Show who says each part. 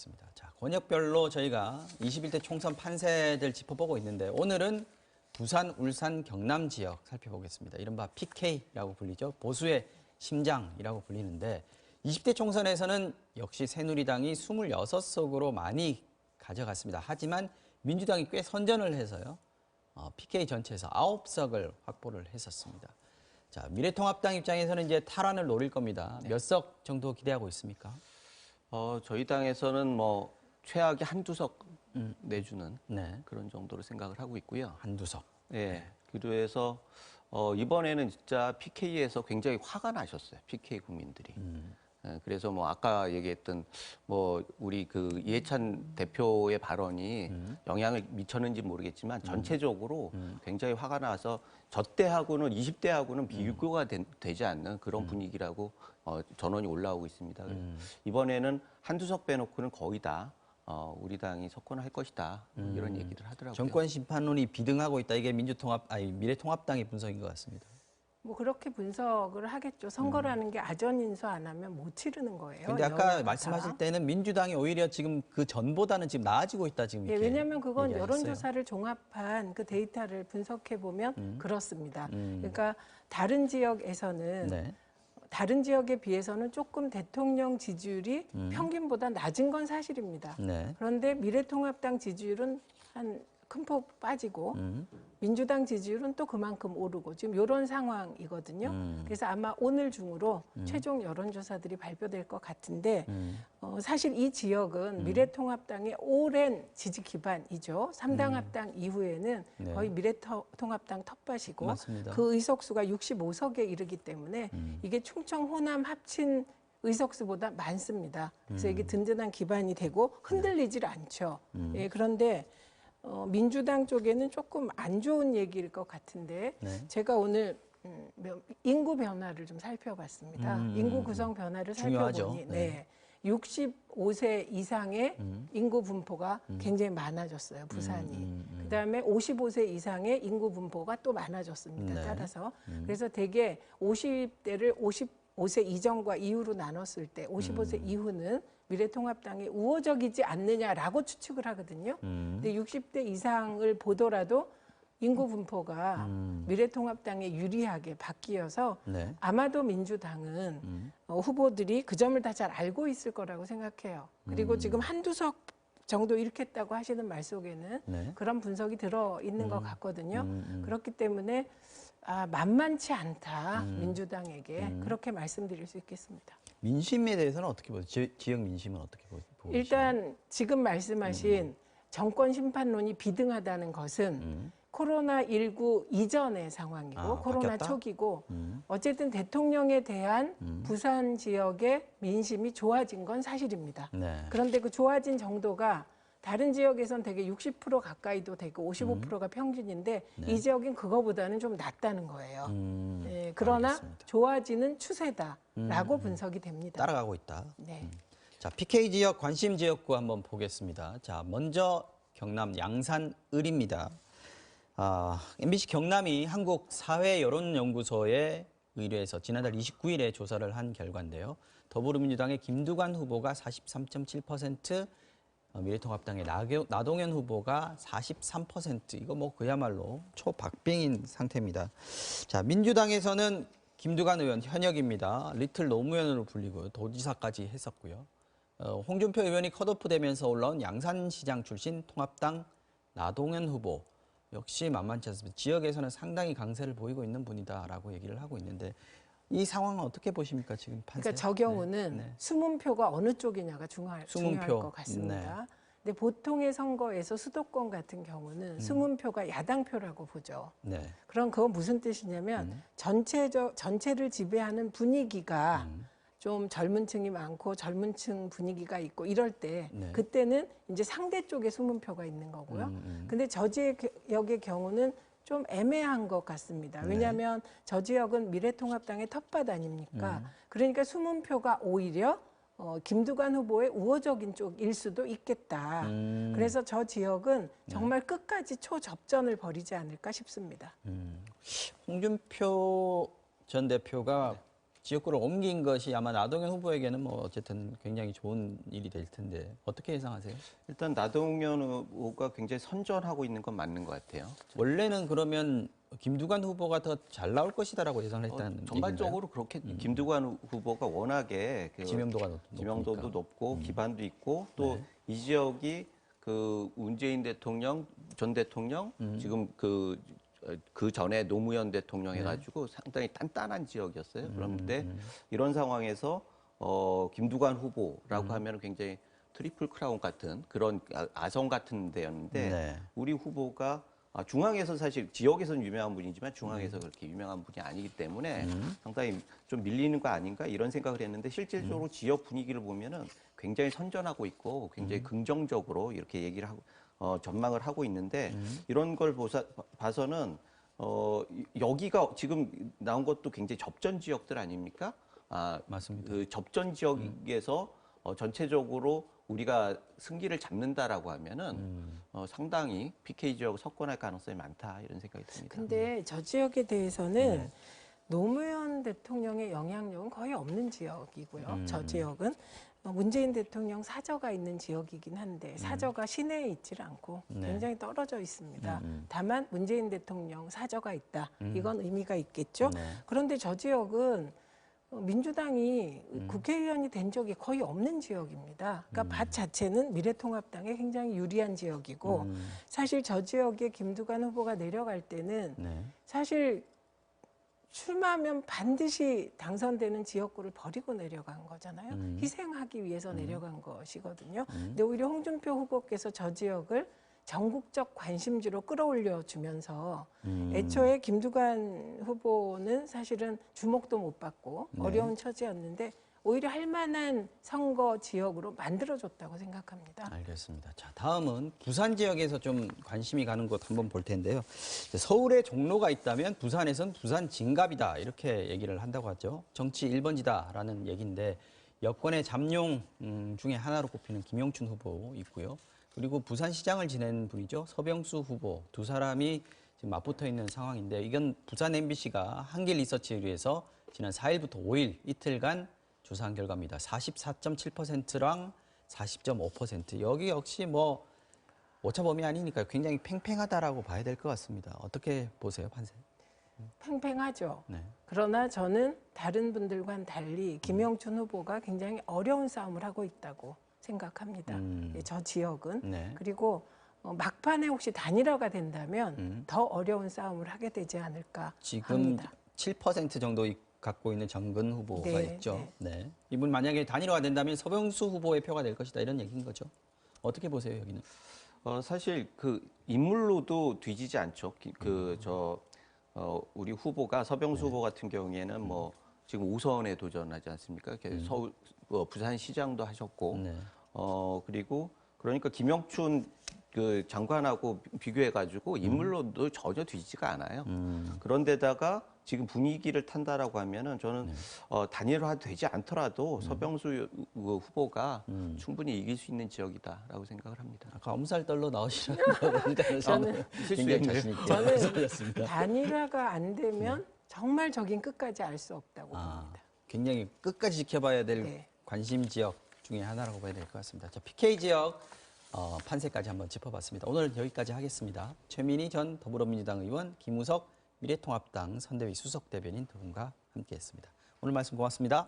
Speaker 1: 알겠습니다. 자, 권역별로 저희가 21대 총선 판세들 짚어보고 있는데 오늘은 부산, 울산, 경남 지역 살펴보겠습니다. 이른바 PK라고 불리죠. 보수의 심장이라고 불리는데 20대 총선에서는 역시 새누리당이 26석으로 많이 가져갔습니다. 하지만 민주당이 꽤 선전을 해서요. PK 전체에서 9석을 확보를 했었습니다. 자, 미래통합당 입장에서는 이제 탈환을 노릴 겁니다. 몇 석 정도 기대하고 있습니까?
Speaker 2: 저희 당에서는 뭐 최악의 한두 석 내주는
Speaker 1: 네.
Speaker 2: 그런 정도로 생각을 하고 있고요.
Speaker 1: 한두 석.
Speaker 2: 예. 그래서 이번에는 진짜 PK에서 굉장히 화가 나셨어요. PK 국민들이. 예, 그래서 뭐 아까 얘기했던 뭐 우리 그 이해찬 대표의 발언이 영향을 미쳤는지 모르겠지만 전체적으로 굉장히 화가 나서 저 때하고는 20대하고는 비교가 되지 않는 그런 분위기라고 전원이 올라오고 있습니다. 이번에는 한두 석 빼놓고는 거의 다 우리 당이 석권할 것이다 이런 얘기를 하더라고요.
Speaker 1: 정권 심판론이 비등하고 있다. 이게 미래통합당의 분석인 것 같습니다.
Speaker 3: 뭐 그렇게 분석을 하겠죠. 선거라는 게 아전인수 안 하면 못 치르는 거예요.
Speaker 1: 근데 아까 말씀하실 때는 민주당이 오히려 지금 그 전보다는 지금 나아지고 있다 지금 이렇게.
Speaker 3: 예, 왜냐하면 그건
Speaker 1: 얘기하셨어요.
Speaker 3: 여론조사를 종합한 그 데이터를 분석해 보면 그렇습니다. 그러니까 다른 지역에서는
Speaker 1: 네.
Speaker 3: 다른 지역에 비해서는 조금 대통령 지지율이 평균보다 낮은 건 사실입니다.
Speaker 1: 네.
Speaker 3: 그런데 미래통합당 지지율은 한 큰 폭 빠지고 민주당 지지율은 또 그만큼 오르고 지금 이런 상황이거든요. 그래서 아마 오늘 중으로 최종 여론조사들이 발표될 것 같은데 사실 이 지역은 미래통합당의 오랜 지지 기반이죠. 3당 합당 이후에는
Speaker 1: 네.
Speaker 3: 거의 미래통합당 텃밭이고
Speaker 1: 맞습니다.
Speaker 3: 그 의석수가 65석에 이르기 때문에 이게 충청, 호남 합친 의석수보다 많습니다. 그래서 이게 든든한 기반이 되고 흔들리질 않죠. 예, 그런데 민주당 쪽에는 조금 안 좋은 얘기일 것 같은데
Speaker 1: 네.
Speaker 3: 제가 오늘 인구 변화를 좀 살펴봤습니다. 인구 구성 변화를
Speaker 1: 중요하죠.
Speaker 3: 살펴보니 네. 65세 이상의 인구 분포가 굉장히 많아졌어요, 부산이. 그다음에 55세 이상의 인구 분포가 또 많아졌습니다,
Speaker 1: 네.
Speaker 3: 따라서. 그래서 대개 50대를 55세 이전과 이후로 나눴을 때 55세 이후는 미래통합당이 우호적이지 않느냐라고 추측을 하거든요. 근데 60대 이상을 보더라도 인구 분포가 미래통합당에 유리하게 바뀌어서
Speaker 1: 네.
Speaker 3: 아마도 민주당은 후보들이 그 점을 다 잘 알고 있을 거라고 생각해요. 그리고 지금 한두 석 정도 잃겠다고 하시는 말 속에는
Speaker 1: 네.
Speaker 3: 그런 분석이 들어있는 것 같거든요. 그렇기 때문에 만만치 않다, 민주당에게 그렇게 말씀드릴 수 있겠습니다.
Speaker 1: 민심에 대해서는 어떻게 보세요? 지역 민심은 어떻게 보시나요?
Speaker 3: 일단 지금 말씀하신 정권 심판론이 비등하다는 것은 코로나19 이전의 상황이고 코로나
Speaker 1: 바뀌었다?
Speaker 3: 초기고 어쨌든 대통령에 대한 부산 지역의 민심이 좋아진 건 사실입니다.
Speaker 1: 네.
Speaker 3: 그런데 그 좋아진 정도가 다른 지역에선 되게 60% 가까이도 되고 55%가 평균인데 이 지역은 그거보다는 좀 낮다는 거예요. 네, 그러나
Speaker 1: 알겠습니다.
Speaker 3: 좋아지는 추세다라고 분석이 됩니다.
Speaker 1: 따라가고 있다.
Speaker 3: 네.
Speaker 1: 자, PK 지역 관심 지역구 한번 보겠습니다. 자, 먼저 경남 양산 을입니다. MBC 경남이 한국사회여론연구소에 의뢰해서 지난달 29일에 조사를 한 결과인데요. 더불어민주당의 김두관 후보가 43.7%, 미래통합당의 나동현 후보가 43%, 이거 뭐 그야말로 초박빙인 상태입니다. 자, 민주당에서는 김두관 의원 현역입니다. 리틀 노무현으로 불리고요. 도지사까지 했었고요. 홍준표 의원이 컷오프되면서 올라온 양산시장 출신 통합당 나동현 후보 역시 만만치 않습니다. 지역에서는 상당히 강세를 보이고 있는 분이다라고 얘기를 하고 있는데 이 상황은 어떻게 보십니까 지금 판세?
Speaker 3: 그러니까 저 경우는
Speaker 1: 네.
Speaker 3: 수문표가 어느 쪽이냐가 중요할
Speaker 1: 수문표.
Speaker 3: 것 같습니다. 근데 보통의 선거에서 수도권 같은 경우는 수문표가 야당표라고 보죠.
Speaker 1: 네.
Speaker 3: 그럼 그건 무슨 뜻이냐면 전체를 지배하는 분위기가 좀 젊은 층이 많고 젊은 층 분위기가 있고 이럴 때
Speaker 1: 네.
Speaker 3: 그때는 이제 상대 쪽에 수문표가 있는 거고요. 근데 저 지역의 경우는 좀 애매한 것 같습니다. 왜냐하면 저 지역은 미래통합당의 텃밭 아닙니까? 그러니까 수문표가 오히려 김두관 후보의 우호적인 쪽일 수도 있겠다. 그래서 저 지역은 정말 끝까지 초접전을 벌이지 않을까 싶습니다.
Speaker 1: 홍준표 전 대표가 지역구를 옮긴 것이 아마 나동현 후보에게는 뭐 어쨌든 굉장히 좋은 일이 될 텐데 어떻게 예상하세요?
Speaker 2: 일단 나동현 후보가 굉장히 선전하고 있는 건 맞는 것 같아요.
Speaker 1: 원래는 그러면 김두관 후보가 더 잘 나올 것이다라고 예상을 했다는
Speaker 2: 전반적으로 그렇게 김두관 후보가 워낙에 그
Speaker 1: 지명도가
Speaker 2: 높고 기반도 있고 또 이 지역이 그 문재인 대통령 전 대통령 지금 그 전에 노무현 대통령 해가지고 상당히 단단한 지역이었어요. 그런데 이런 상황에서 김두관 후보라고 하면 굉장히 트리플 크라운 같은 그런 아성 같은 데였는데 우리 후보가 중앙에서 사실 지역에서는 유명한 분이지만 중앙에서 그렇게 유명한 분이 아니기 때문에 상당히 좀 밀리는 거 아닌가 이런 생각을 했는데 실질적으로 지역 분위기를 보면은 굉장히 선전하고 있고 굉장히 긍정적으로 이렇게 얘기를 하고 전망을 하고 있는데 이런 걸 봐서는 여기가 지금 나온 것도 굉장히 접전 지역들 아닙니까?
Speaker 1: 맞습니다.
Speaker 2: 그 접전 지역에서 전체적으로 우리가 승기를 잡는다라고 하면은 상당히 PK 지역 석권할 가능성이 많다 이런 생각이 듭니다.
Speaker 3: 근데 저 지역에 대해서는 노무현 대통령의 영향력은 거의 없는 지역이고요. 저 지역은 문재인 대통령 사저가 있는 지역이긴 한데 사저가 시내에 있질 않고 굉장히 떨어져 있습니다. 다만 문재인 대통령 사저가 있다. 이건 의미가 있겠죠. 그런데 저 지역은 민주당이 국회의원이 된 적이 거의 없는 지역입니다. 그러니까 밭 자체는 미래통합당에 굉장히 유리한 지역이고 사실 저 지역에 김두관 후보가 내려갈 때는 사실 출마하면 반드시 당선되는 지역구를 버리고 내려간 거잖아요. 희생하기 위해서 내려간 것이거든요. 근데 오히려 홍준표 후보께서 저 지역을 전국적 관심지로 끌어올려 주면서 애초에 김두관 후보는 사실은 주목도 못 받고 어려운 처지였는데 오히려 할 만한 선거 지역으로 만들어줬다고 생각합니다.
Speaker 1: 알겠습니다. 자, 다음은 부산 지역에서 좀 관심이 가는 곳 한번 볼 텐데요. 서울에 종로가 있다면 부산에선 부산 진갑이다 이렇게 얘기를 한다고 하죠. 정치 1번지다라는 얘기인데 여권의 잠룡 중에 하나로 꼽히는 김영춘 후보 있고요. 그리고 부산시장을 지낸 분이죠. 서병수 후보 두 사람이 지금 맞붙어 있는 상황인데 이건 부산 MBC가 한길 리서치에 의해서 지난 4일부터 5일 이틀간 조사한 결과입니다. 44.7%랑 40.5%. 여기 역시 뭐 오차범위 아니니까 굉장히 팽팽하다라고 봐야 될 것 같습니다. 어떻게 보세요, 판세?
Speaker 3: 팽팽하죠.
Speaker 1: 네.
Speaker 3: 그러나 저는 다른 분들과는 달리 김영춘 후보가 굉장히 어려운 싸움을 하고 있다고 생각합니다. 저 지역은.
Speaker 1: 네.
Speaker 3: 그리고 막판에 혹시 단일화가 된다면 더 어려운 싸움을 하게 되지 않을까
Speaker 1: 지금
Speaker 3: 합니다.
Speaker 1: 7% 정도 갖고 있는 정근 후보가
Speaker 3: 네,
Speaker 1: 있죠. 네. 이분 만약에 단일화가 된다면 서병수 후보의 표가 될 것이다 이런 얘기인 거죠. 어떻게 보세요, 여기는?
Speaker 2: 사실 그 인물로도 뒤지지 않죠. 우리 후보가 서병수 후보 같은 경우에는 뭐 지금 5선에 도전하지 않습니까? 서울, 부산시장도 하셨고, 그리고 그러니까 김영춘 그 장관하고 비교해가지고 인물로도 전혀 뒤지지가 않아요. 그런데다가 지금 분위기를 탄다라고 하면은 저는 단일화 되지 않더라도 서병수 후보가 충분히 이길 수 있는 지역이다라고 생각을 합니다.
Speaker 1: 아까 엄살떨로 나오시는 거 보니까
Speaker 3: 저는
Speaker 1: 굉장히 자신 있게
Speaker 3: 저는
Speaker 1: 말씀하셨습니다.
Speaker 3: 단일화가 안 되면 정말 저긴 끝까지 알 수 없다고 봅니다.
Speaker 1: 굉장히 끝까지 지켜봐야 될
Speaker 3: 네.
Speaker 1: 관심 지역 중에 하나라고 봐야 될 것 같습니다. 자, PK 지역 판세까지 한번 짚어봤습니다. 오늘 여기까지 하겠습니다. 최민희 전 더불어민주당 의원, 김우석 미래통합당 선대위 수석 대변인 두 분과 함께했습니다. 오늘 말씀 고맙습니다.